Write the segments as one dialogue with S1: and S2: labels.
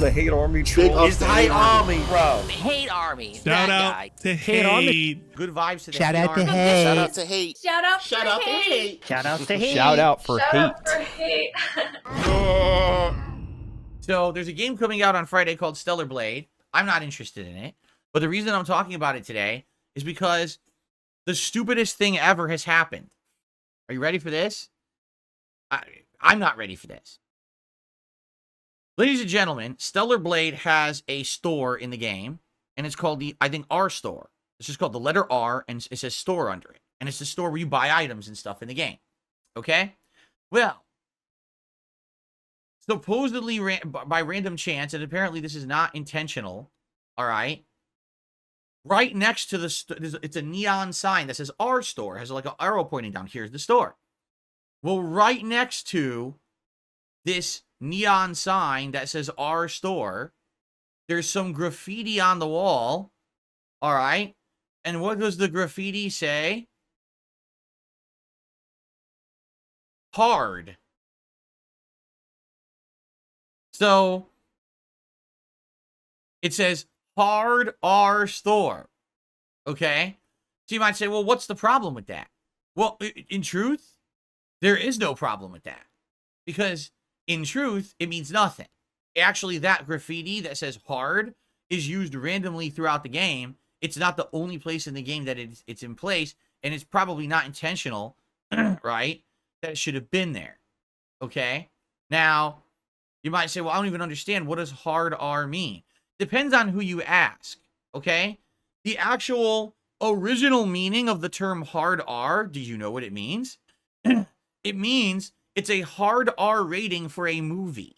S1: the hate army troll.
S2: It's the hate army,
S3: Bro, hate army.
S4: Shout
S3: that
S4: out
S3: guy.
S4: to
S1: Hate army.
S4: hate.
S3: Good vibes to the
S5: Shout
S3: hate
S5: out to
S3: army.
S5: hate.
S2: Shout out to hate.
S6: Shout out
S2: Shout
S6: for
S2: out to
S6: hate.
S2: hate.
S5: Shout out to hate.
S1: Shout out for
S6: Shout
S1: hate.
S6: out for hate.
S3: So there's a game coming out on Friday called Stellar Blade. I'm not interested in it. But the reason I'm talking about it today is because the stupidest thing ever has happened. Are you ready for this? I'm not ready for this. Ladies and gentlemen, Stellar Blade has a store in the game, and it's called the, I think, R store. It's just called the letter R, and it says store under it. And it's the store where you buy items and stuff in the game. Okay? Well, supposedly by random chance, and apparently this is not intentional, all right? Right next to the it's a neon sign that says R store. It has like an arrow pointing down. Here's the store. Well, right next to this neon sign that says R store, there's some graffiti on the wall. All right. And what does the graffiti say? Hard. So it says hard R store. Okay. So you might say, well, what's the problem with that? Well, in truth, there is no problem with that. Because in truth, it means nothing. Actually, that graffiti that says hard is used randomly throughout the game. It's not the only place in the game that it's in place. And it's probably not intentional, right? That it should have been there. Okay. Now, you might say, well, I don't even understand. What does hard R mean? Depends on who you ask. Okay. The actual original meaning of the term hard R, do you know what it means? It means it's a hard R rating for a movie.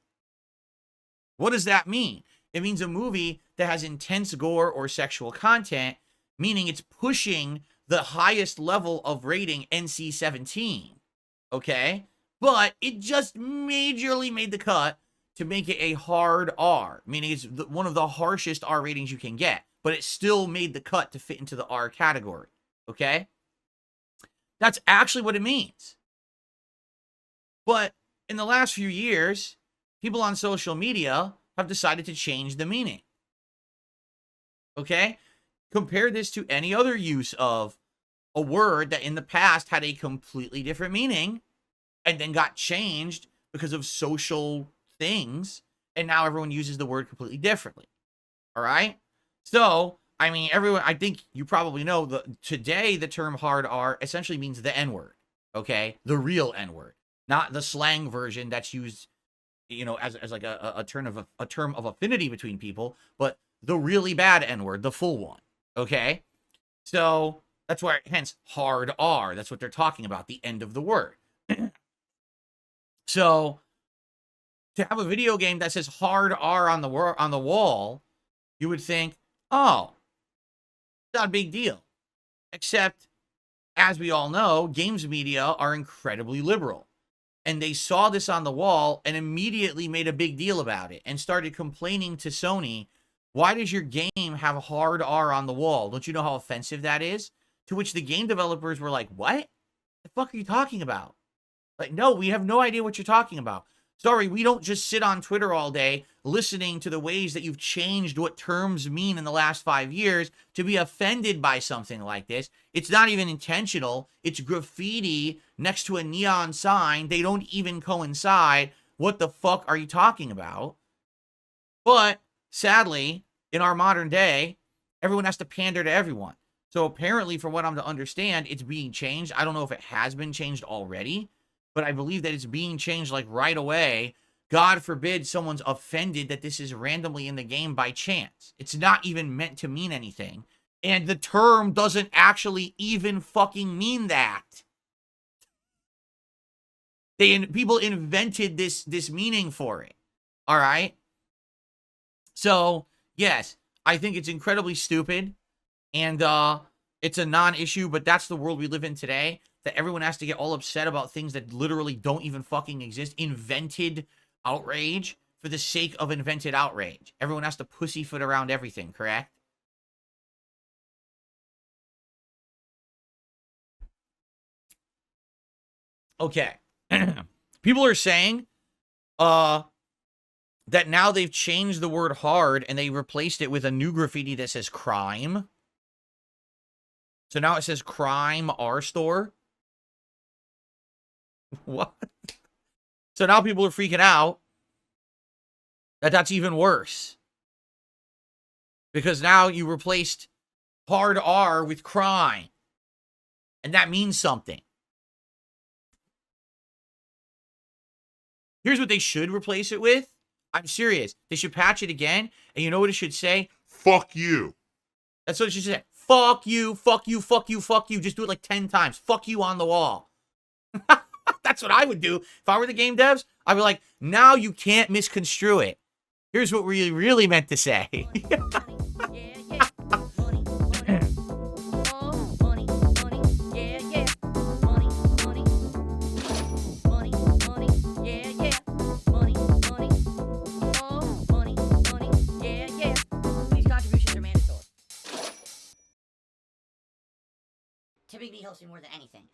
S3: What does that mean? It means a movie that has intense gore or sexual content, meaning it's pushing the highest level of rating, NC-17. Okay? But it just majorly made the cut to make it a hard R, meaning it's one of the harshest R ratings you can get, but it still made the cut to fit into the R category. Okay? That's actually what it means. But in the last few years, people on social media have decided to change the meaning. Okay? Compare this to any other use of a word that in the past had a completely different meaning and then got changed because of social things, and now everyone uses the word completely differently. All right? So, I mean, everyone, I think you probably know today the term hard R essentially means the N-word. Okay? The real N-word. Not the slang version that's used, you know, as like a term of affinity between people, but the really bad N-word, the full one. Okay? So that's why, hence, hard R. That's what they're talking about, the end of the word. So to have a video game that says hard R on the wall, you would think, oh, not a big deal. Except, as we all know, games media are incredibly liberal. And they saw this on the wall and immediately made a big deal about it and started complaining to Sony, why does your game have hard R on the wall? Don't you know how offensive that is? To which the game developers were like, what? The fuck are you talking about? Like, no, we have no idea what you're talking about. Sorry, we don't just sit on Twitter all day listening to the ways that you've changed what terms mean in the last 5 years to be offended by something like this. It's not even intentional. It's graffiti next to a neon sign. They don't even coincide. What the fuck are you talking about? But sadly, in our modern day, everyone has to pander to everyone. So apparently, from what I'm to understand, it's being changed. I don't know if it has been changed already, but I believe that it's being changed like right away. God forbid someone's offended that this is randomly in the game by chance. It's not even meant to mean anything. And the term doesn't actually even fucking mean that. People invented this meaning for it. All right? So, yes, I think it's incredibly stupid. And it's a non-issue, but that's the world we live in today. That everyone has to get all upset about things that literally don't even fucking exist. Invented outrage for the sake of invented outrage. Everyone has to pussyfoot around everything, correct? Okay. People are saying, that now they've changed the word hard and they replaced it with a new graffiti that says crime. So now it says crime R store. What? So now people are freaking out that that's even worse. Because now you replaced hard R with crime. And that means something. Here's what they should replace it with. I'm serious. They should patch it again. And you know what it should say?
S1: Fuck you.
S3: That's what it should say. Fuck you, fuck you, fuck you, fuck you. Just do it like 10 times. Fuck you on the wall. That's what I would do. If I were the game devs, I'd be like, now you can't misconstrue it. Here's what we really meant to say.
S2: Typically helps me more than anything.